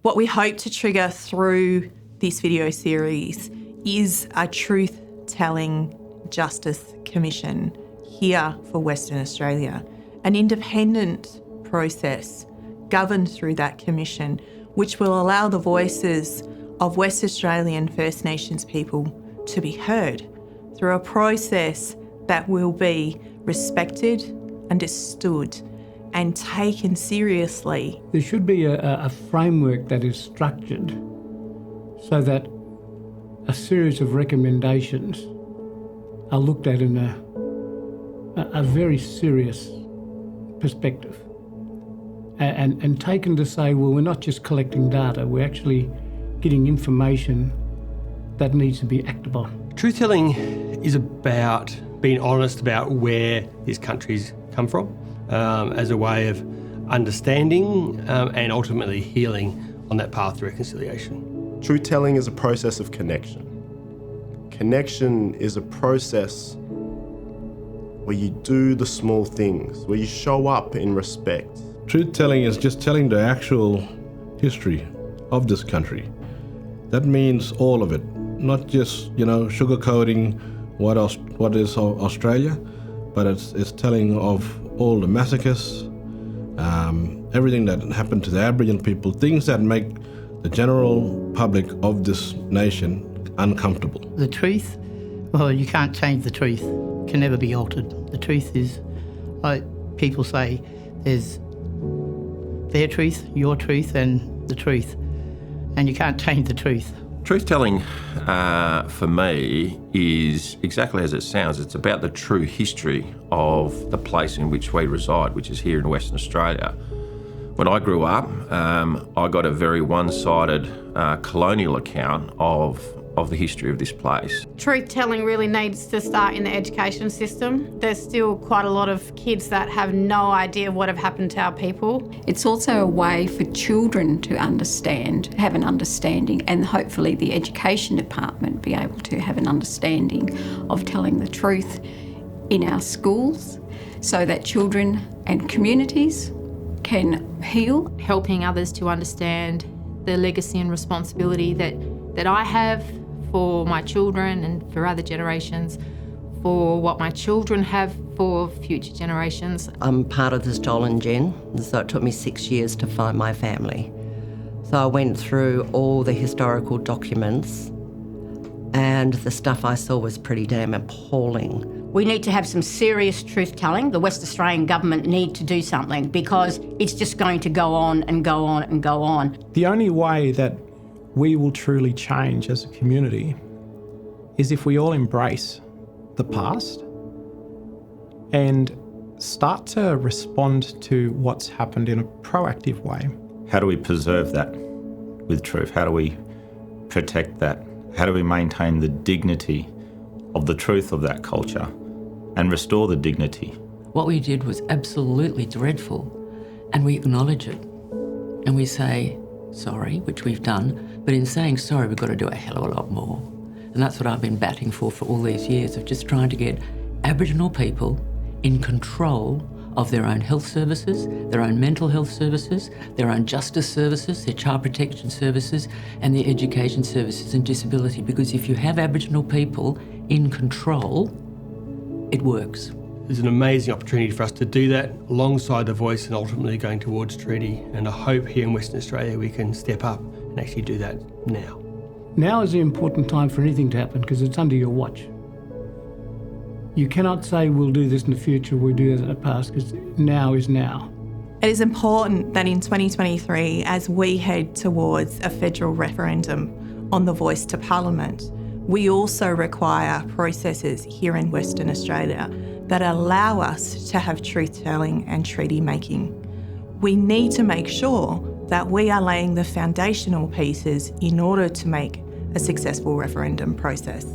What we hope to trigger through this video series is a truth-telling justice commission here for Western Australia, an independent process governed through that commission, which will allow the voices of West Australian First Nations people to be heard through a process that will be respected, understood, and taken seriously. There should be a framework that is structured so that a series of recommendations are looked at in a very serious perspective and taken to say, well, we're not just collecting data, we're actually getting information that needs to be acted on. Truth-telling is about being honest about where these countries come from as a way of understanding and ultimately healing on that path to reconciliation. Truth-telling is a process of connection. Connection is a process where you do the small things, where you show up in respect. Truth-telling is just telling the actual history of this country. That means all of it, not just, sugarcoating what is Australia, but it's telling of all the massacres, everything that happened to the Aboriginal people, things that make the general public of this nation uncomfortable. The truth, well, you can't change the truth. It can never be altered. The truth is, like people say, there's their truth, your truth, and the truth. And you can't change the truth. Truth-telling for me is exactly as it sounds. It's about the true history of the place in which we reside, which is here in Western Australia. When I grew up, I got a very one-sided colonial account of the history of this place. Truth-telling really needs to start in the education system. There's still quite a lot of kids that have no idea what have happened to our people. It's also a way for children to understand, have an understanding, and hopefully the education department be able to have an understanding of telling the truth in our schools so that children and communities can heal. Helping others to understand the legacy and responsibility that I have for my children and for other generations, for what my children have for future generations. I'm part of the stolen gen, so it took me 6 years to find my family. So I went through all the historical documents and the stuff I saw was pretty damn appalling. We need to have some serious truth-telling. The West Australian government need to do something because it's just going to go on and go on and go on. The only way that we will truly change as a community is if we all embrace the past and start to respond to what's happened in a proactive way. How do we preserve that with truth? How do we protect that? How do we maintain the dignity of the truth of that culture and restore the dignity? What we did was absolutely dreadful, and we acknowledge it. And we say, sorry, which we've done, but in saying sorry, we've got to do a hell of a lot more. And that's what I've been batting for all these years, of just trying to get Aboriginal people in control of their own health services, their own mental health services, their own justice services, their child protection services, and their education services and disability. Because if you have Aboriginal people in control, it works. There's an amazing opportunity for us to do that alongside the voice and ultimately going towards treaty. And I hope here in Western Australia we can step up and actually do that now. Now is the important time for anything to happen because it's under your watch. You cannot say we'll do this in the future, we'll do this in the past, because now is now. It is important that in 2023, as we head towards a federal referendum on the voice to Parliament, we also require processes here in Western Australia that allow us to have truth-telling and treaty making. We need to make sure that we are laying the foundational pieces in order to make a successful referendum process.